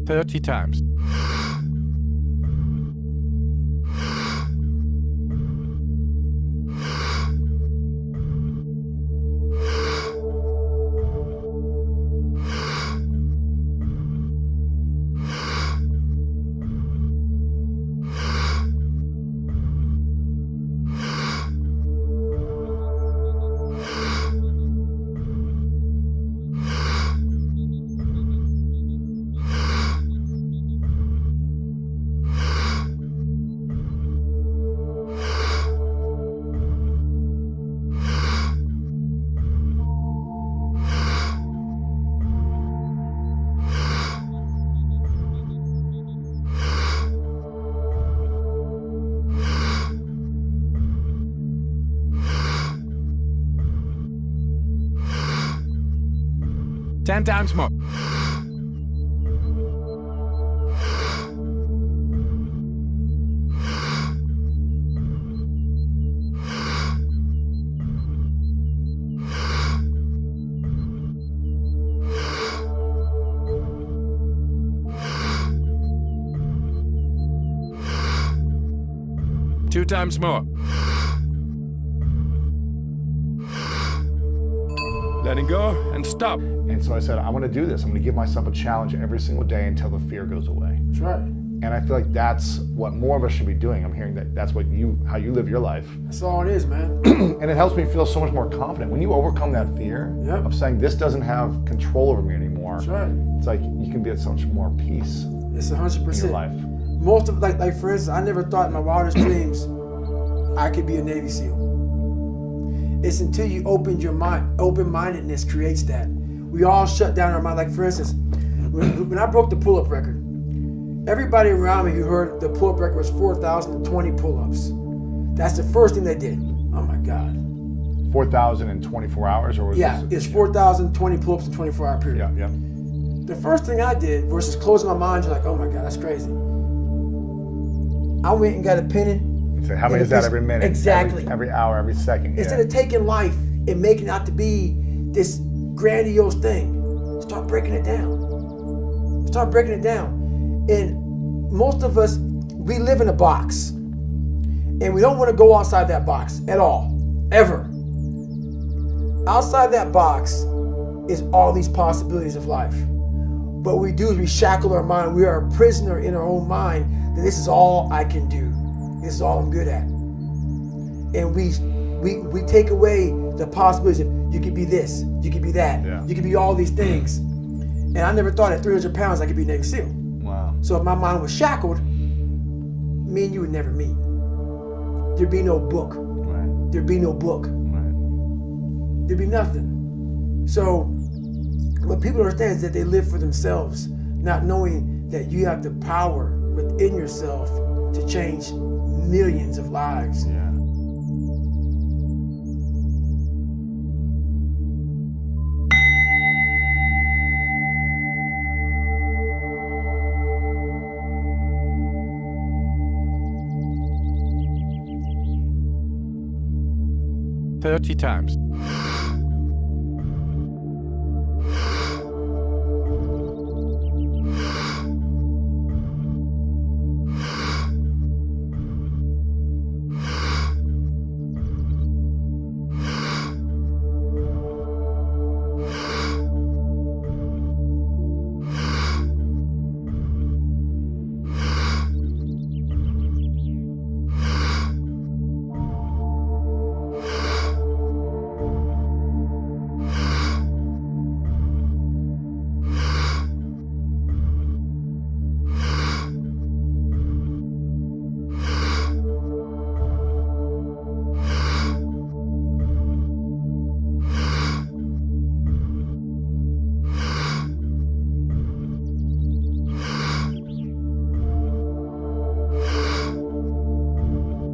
30 times. Ten times more. Two times more. Letting go and stop. And so I said, I'm going to do this. I'm going to give myself a challenge every single day until the fear goes away. That's right. And I feel like that's what more of us should be doing. I'm hearing that that's what how you live your life. That's all it is, man. And it helps me feel so much more confident. When you overcome that fear of saying this doesn't have control over me anymore, that's right. It's like you can be at so much more peace. It's 100%. In your life. Most of, like for instance, I never thought in my wildest dreams I could be a Navy SEAL. It's until you open your mind, open-mindedness creates that. We all shut down our mind. Like for instance, when I broke the pull-up record, everybody around me who heard the pull-up record was 4,020 pull-ups. That's the first thing they did. Oh my God. 4,000 in 24 hours, or was it's 4,020 pull-ups in a 24-hour period. Yeah. The first thing I did versus closing my mind, you're like, oh my God, that's crazy. I went and got a pen. So how many is that every minute? Exactly. Every hour, every second. Instead of taking life and making it out to be this grandiose thing, start breaking it down. Start breaking it down. And most of us, we live in a box. And we don't want to go outside that box at all, ever. Outside that box is all these possibilities of life. What we do is we shackle our mind. We are a prisoner in our own mind that this is all I can do. This is all I'm good at. And we take away the possibilities of you could be this, you could be that, you could be all these things. And I never thought at 300 pounds I could be a Navy SEAL. Wow. So if my mind was shackled, me and you would never meet. There'd be no book. Right. There'd be no book. Right. There'd be nothing. So what people understand is that they live for themselves, not knowing that you have the power within yourself to change millions of lives. Yeah. Thirty times.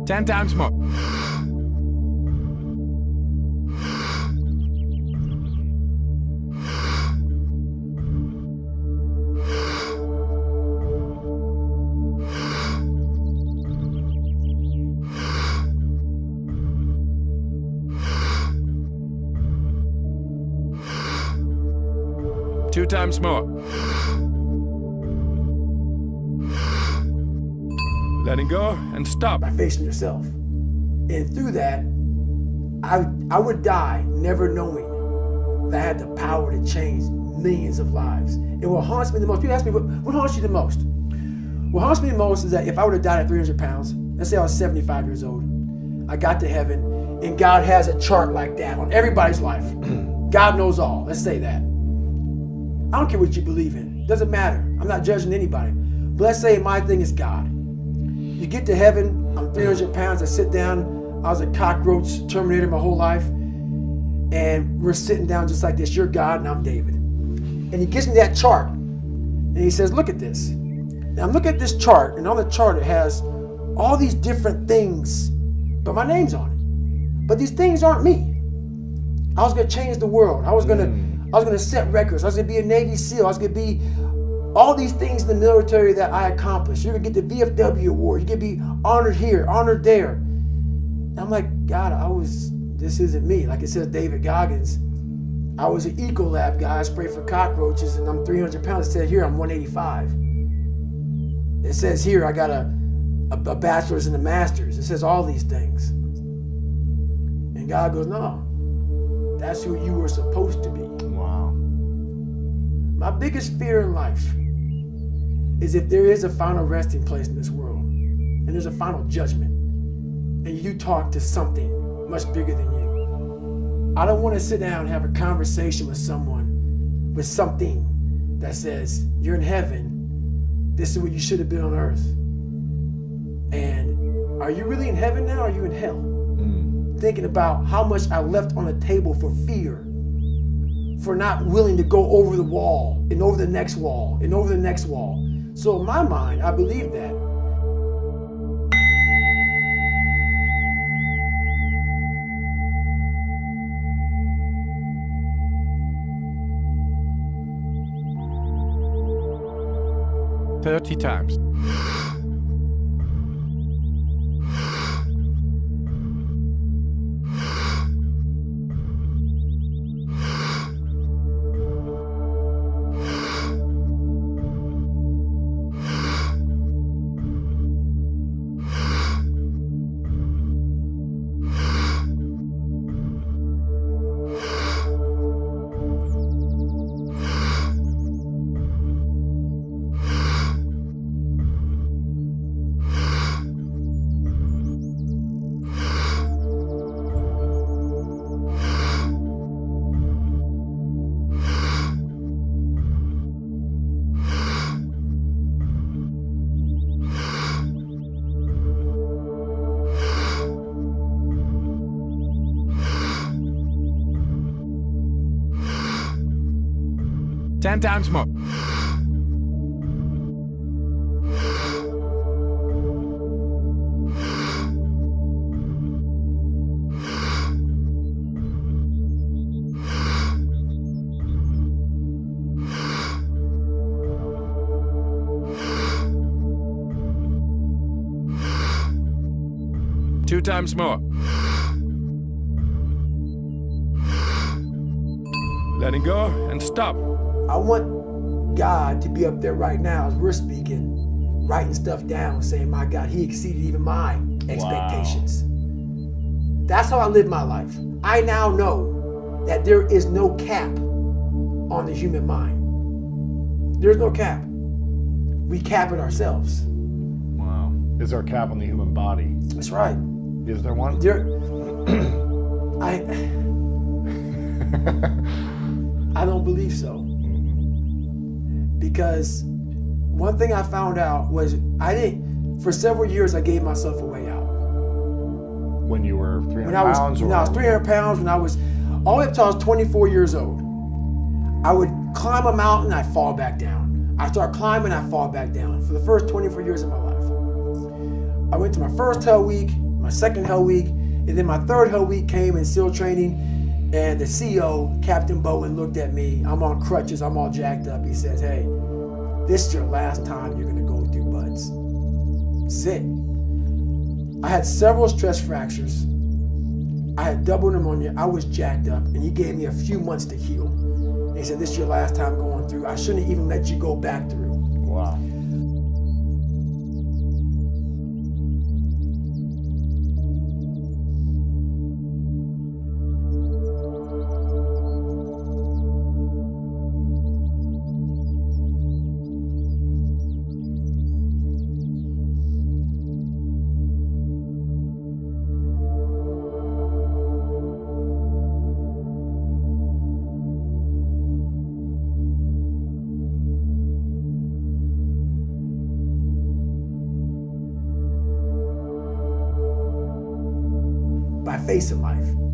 Ten times more. Two times more. letting go, and stop. by facing yourself. And through that, I would die never knowing that I had the power to change millions of lives. And what haunts me the most, people ask me, what haunts you the most? What haunts me the most is that if I would have died at 300 pounds, let's say I was 75 years old, I got to heaven, and God has a chart like that on everybody's life. God knows all, let's say that. I don't care what you believe in, doesn't matter. I'm not judging anybody. But let's say my thing is God. You get to heaven, I'm 300 pounds, I sit down, I was a cockroach terminator my whole life, and we're sitting down just like this. You're God and I'm David. And he gives me that chart, and he says, look at this. Now I'm looking at this chart, and on the chart it has all these different things, but my name's on it. But these things aren't me. I was gonna change the world. I was gonna set records. I was gonna be a Navy SEAL. I was gonna be all these things in the military that I accomplished. You're gonna get the VFW award. You're gonna be honored here, honored there. And I'm like, God, this isn't me. Like it says David Goggins, I was an Ecolab guy. I sprayed for cockroaches, and I'm 300 pounds. It said here I'm 185. It says here I got a bachelor's and a master's. It says all these things. And God goes, no, that's who you were supposed to be. Wow. My biggest fear in life is if there is a final resting place in this world, and there's a final judgment, and you talk to something much bigger than you. I don't want to sit down and have a conversation with someone, with something that says, you're in heaven, this is what you should have been on earth. And are you really in heaven now, or are you in hell? Thinking about how much I left on the table for fear, for not willing to go over the wall, and over the next wall, and over the next wall. So in my mind, I believe that. Thirty times. Ten times more. Two times more. Letting go and stop. I want God to be up there right now as we're speaking, writing stuff down, saying, my God, he exceeded even my expectations. Wow. That's how I live my life. I now know that there is no cap on the human mind. There's no cap. We cap it ourselves. Wow. Is there a cap on the human body? That's right. Is there one? I don't believe so. Because one thing I found out was for several years I gave myself a way out. When you were 300 pounds? When I was 300 pounds, when I was, all the way up until I was 24 years old, I would climb a mountain, I'd fall back down. I start climbing, I fall back down for the first 24 years of my life. I went to my first Hell Week, my second Hell Week, and then my third Hell Week came in SEAL training. And the CEO, Captain Bowen, looked at me. I'm on crutches, I'm all jacked up. He says, hey, this is your last time you're gonna go through buds. This is it. I had several stress fractures. I had double pneumonia. I was jacked up, and he gave me a few months to heal. And he said, this is your last time going through. I shouldn't even let you go back through. Wow. face in life.